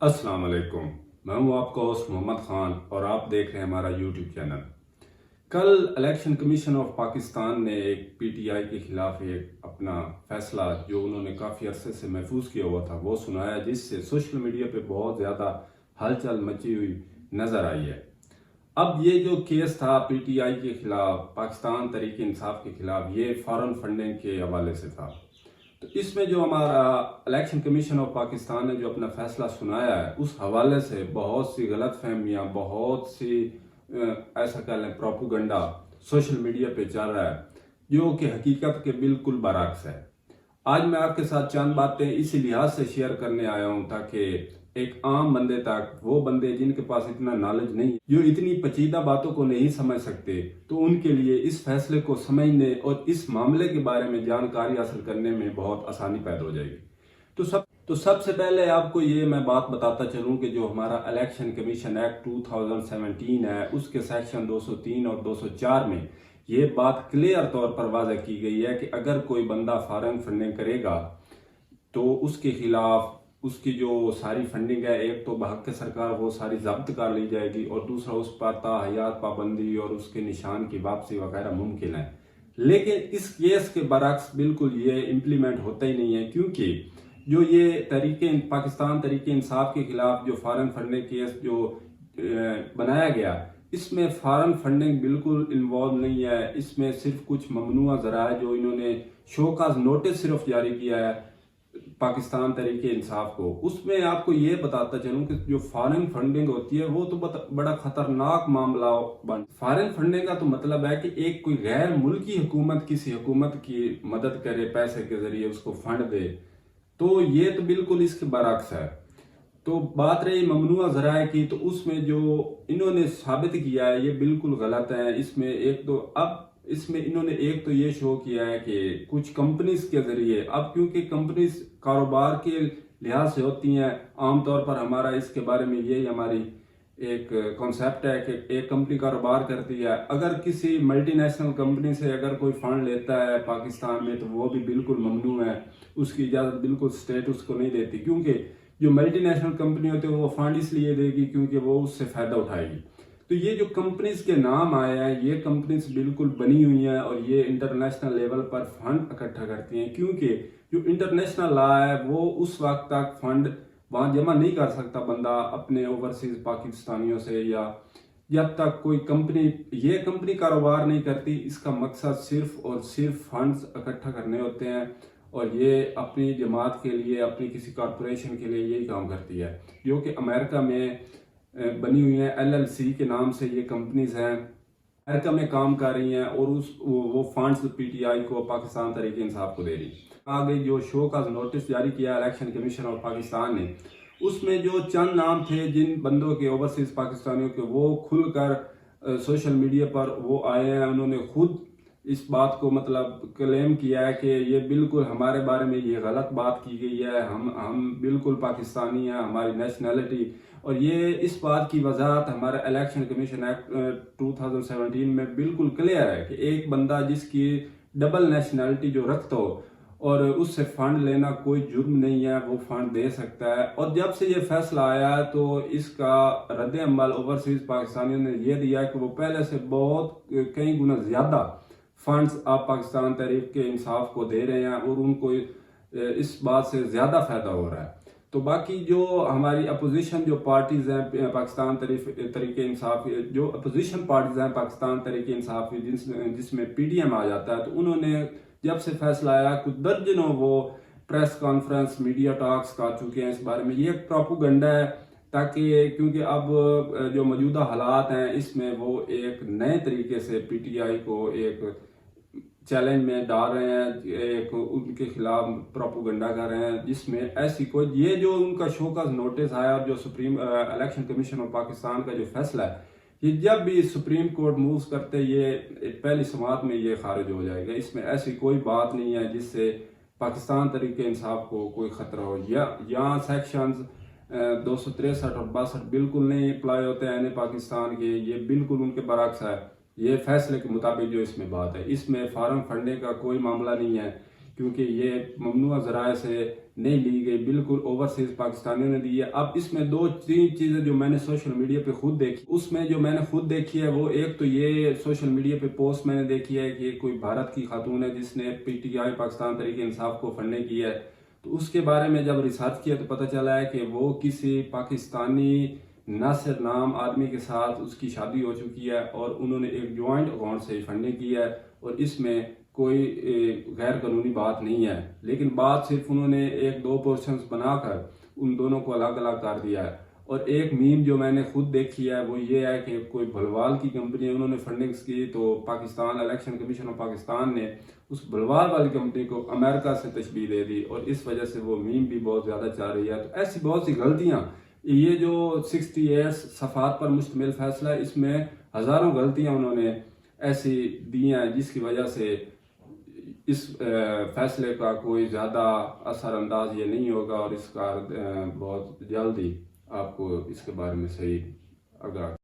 السلام علیکم، میں ہوں آپ کا ہوسٹ محمد خان اور آپ دیکھ رہے ہیں ہمارا یوٹیوب چینل۔ کل الیکشن کمیشن آف پاکستان نے ایک پی ٹی آئی کے خلاف ایک اپنا فیصلہ جو انہوں نے کافی عرصے سے محفوظ کیا ہوا تھا وہ سنایا، جس سے سوشل میڈیا پہ بہت زیادہ ہلچل مچی ہوئی نظر آئی ہے۔ اب یہ جو کیس تھا پی ٹی آئی کے خلاف، پاکستان تحریک انصاف کے خلاف، یہ فارن فنڈنگ کے حوالے سے تھا۔ تو اس میں جو ہمارا الیکشن کمیشن آف پاکستان نے جو اپنا فیصلہ سنایا ہے، اس حوالے سے بہت سی غلط فہمیاں، بہت سی ایسا کہہ لیں پروپیگنڈا سوشل میڈیا پہ چل رہا ہے جو کہ حقیقت کے بالکل برعکس ہے۔ آج میں آپ کے ساتھ چند باتیں اسی لحاظ سے شیئر کرنے آیا ہوں تاکہ ایک عام بندے تک، وہ بندے جن کے پاس اتنا نالج نہیں، جو اتنی پیچیدہ باتوں کو نہیں سمجھ سکتے، تو ان کے لیے اس فیصلے کو سمجھنے اور اس معاملے کے بارے میں جانکاری حاصل کرنے میں بہت آسانی پیدا ہو جائے گی۔ تو سب سے پہلے آپ کو یہ میں بات بتاتا چلوں کہ جو ہمارا الیکشن کمیشن ایکٹ 2017 ہے، اس کے سیکشن 203 اور 204 میں یہ بات کلیئر طور پر واضح کی گئی ہے کہ اگر کوئی بندہ فارن فنڈنگ کرے گا تو اس کے خلاف اس کی جو ساری فنڈنگ ہے، ایک تو بحق سرکار وہ ساری ضبط کر لی جائے گی، اور دوسرا اس پر تاحیات پابندی اور اس کے نشان کی واپسی وغیرہ ممکن ہے۔ لیکن اس کیس کے برعکس بالکل یہ امپلیمنٹ ہوتا ہی نہیں ہے، کیونکہ جو یہ پاکستان تحریک انصاف کے خلاف جو فارن فنڈنگ کیس جو بنایا گیا، اس میں فارن فنڈنگ بالکل انوالو نہیں ہے۔ اس میں صرف کچھ ممنوع ذرائع جو انہوں نے شو کاز نوٹس صرف جاری کیا ہے پاکستان تحریک انصاف کو، اس میں آپ کو یہ بتاتا چلوں کہ جو فارن فنڈنگ ہوتی ہے وہ تو بڑا خطرناک معاملہ فارن فنڈنگ کا تو مطلب ہے کہ ایک کوئی غیر ملکی حکومت کسی حکومت کی مدد کرے، پیسے کے ذریعے اس کو فنڈ دے، تو یہ تو بالکل اس کے برعکس ہے۔ تو بات رہی ممنوع ذرائع کی، تو اس میں جو انہوں نے ثابت کیا ہے یہ بالکل غلط ہے۔ اس میں انہوں نے ایک تو یہ شو کیا ہے کہ کچھ کمپنیز کے ذریعے، اب کیونکہ کمپنیز کاروبار کے لحاظ سے ہوتی ہیں، عام طور پر ہمارا اس کے بارے میں یہی ہماری ایک کانسیپٹ ہے کہ ایک کمپنی کاروبار کرتی ہے، اگر کسی ملٹی نیشنل کمپنی سے اگر کوئی فنڈ لیتا ہے پاکستان میں تو وہ بھی بالکل ممنوع ہے، اس کی اجازت بالکل اسٹیٹ اس کو نہیں دیتی، کیونکہ جو ملٹی نیشنل کمپنی ہوتی ہے وہ فنڈ اس لیے دے گی کیونکہ وہ اس سے فائدہ اٹھائے گی۔ تو یہ جو کمپنیز کے نام آئے ہیں، یہ کمپنیز بالکل بنی ہوئی ہیں اور یہ انٹرنیشنل لیول پر فنڈ اکٹھا کرتی ہیں، کیونکہ جو انٹرنیشنل لا ہے وہ اس وقت تک فنڈ وہاں جمع نہیں کر سکتا بندہ اپنے اوورسیز پاکستانیوں سے، یا جب تک کوئی کمپنی کاروبار نہیں کرتی۔ اس کا مقصد صرف اور صرف فنڈز اکٹھا کرنے ہوتے ہیں، اور یہ اپنی جماعت کے لیے، اپنی کسی کارپوریشن کے لیے یہی کام کرتی ہے، جو کہ امریکہ میں بنی ہوئی ہیں۔ LLC کے نام سے یہ کمپنیز ہیں، امریکہ میں کام کر رہی ہیں، اور وہ فنڈز پی ٹی آئی کو، پاکستان تحریک انصاف کو دے رہی ہیں۔ آگے جو شو کا نوٹس جاری کیا الیکشن کمیشن آف پاکستان نے، اس میں جو چند نام تھے جن بندوں کے، اوورسیز پاکستانیوں کے، وہ کھل کر سوشل میڈیا پر وہ آئے ہیں، انہوں نے خود اس بات کو کلیم کیا ہے کہ یہ بالکل ہمارے بارے میں یہ غلط بات کی گئی ہے، ہم بالکل پاکستانی ہیں، ہماری نیشنلٹی، اور یہ اس بات کی وضاحت ہمارے الیکشن کمیشن ایکٹ 2017 میں بالکل کلیئر ہے کہ ایک بندہ جس کی ڈبل نیشنلٹی جو رکھتا ہو اور اس سے فنڈ لینا کوئی جرم نہیں ہے، وہ فنڈ دے سکتا ہے۔ اور جب سے یہ فیصلہ آیا تو اس کا رد عمل اوورسیز پاکستانیوں نے یہ دیا کہ وہ پہلے سے بہت کئی گنا زیادہ فنڈز آپ پاکستان تحریک کے انصاف کو دے رہے ہیں، اور ان کو اس بات سے زیادہ فائدہ ہو رہا ہے۔ تو باقی جو ہماری اپوزیشن جو پارٹیز ہیں پاکستان تحریک انصاف، جو اپوزیشن پارٹیز ہیں پاکستان تحریک انصاف جس میں پی ڈی ایم آ جاتا ہے، تو انہوں نے جب سے فیصلہ آیا کچھ درجنوں وہ پریس کانفرنس، میڈیا ٹاکس کر چکے ہیں اس بارے میں۔ یہ ایک پروپیگنڈا ہے تاکہ، کیونکہ اب جو موجودہ حالات ہیں اس میں وہ ایک نئے طریقے سے پی ٹی آئی کو ایک چیلنج میں ڈال رہے ہیں، ایک ان کے خلاف پروپیگنڈا کر رہے ہیں، جس میں ایسی کوئی، یہ جو ان کا شو کا نوٹس آیا اور جو الیکشن کمیشن آف پاکستان کا جو فیصلہ ہے، یہ جب بھی سپریم کورٹ مووز کرتے یہ پہلی سماعت میں یہ خارج ہو جائے گا۔ اس میں ایسی کوئی بات نہیں ہے جس سے پاکستان تحریک انصاف کو کوئی خطرہ ہو۔ یہاں سیکشنز 263 اور 62 بالکل نہیں اپلائی ہوتے ہیں پاکستان کے، یہ بالکل ان کے برعکس ہے۔ یہ فیصلے کے مطابق جو اس میں بات ہے، اس میں فارن فنڈنگ کا کوئی معاملہ نہیں ہے، کیونکہ یہ ممنوع ذرائع سے نہیں لی گئی، بالکل اوورسیز پاکستانیوں نے دی ہے۔ اب اس میں 2-3 چیزیں جو میں نے سوشل میڈیا پہ خود دیکھی، اس میں جو میں نے خود دیکھی ہے وہ ایک تو یہ سوشل میڈیا پہ پوسٹ میں نے دیکھی ہے کہ کوئی بھارت کی خاتون ہے جس نے P T I Pakistan Tehreek Insaf کو فنڈنگ کی ہے، تو اس کے بارے میں جب ریسرچ کیا تو پتہ چلا ہے کہ وہ کسی پاکستانی ناصر نام آدمی کے ساتھ اس کی شادی ہو چکی ہے اور انہوں نے ایک جوائنٹ اکاؤنٹ سے فنڈنگ کی ہے، اور اس میں کوئی غیر قانونی بات نہیں ہے، لیکن بات صرف انہوں نے 1-2 پورشنز بنا کر ان دونوں کو الگ الگ کر دیا ہے۔ اور ایک میم جو میں نے خود دیکھی ہے وہ یہ ہے کہ کوئی بھلوال کی کمپنی انہوں نے فنڈنگز کی، تو Pakistan election commission of Pakistan نے اس بھلوال والی کمپنی کو امریکہ سے تشبیہ دے دی، اور اس وجہ سے وہ میم بھی بہت زیادہ چل رہی ہے۔ تو ایسی بہت سی غلطیاں، یہ جو 68 صفحات پر مشتمل فیصلہ ہے، اس میں ہزاروں غلطیاں انہوں نے ایسی دی ہیں جس کی وجہ سے اس فیصلے کا کوئی زیادہ اثر انداز یہ نہیں ہوگا، اور اس کا بہت جلد ہی آپ کو اس کے بارے میں صحیح آگاہ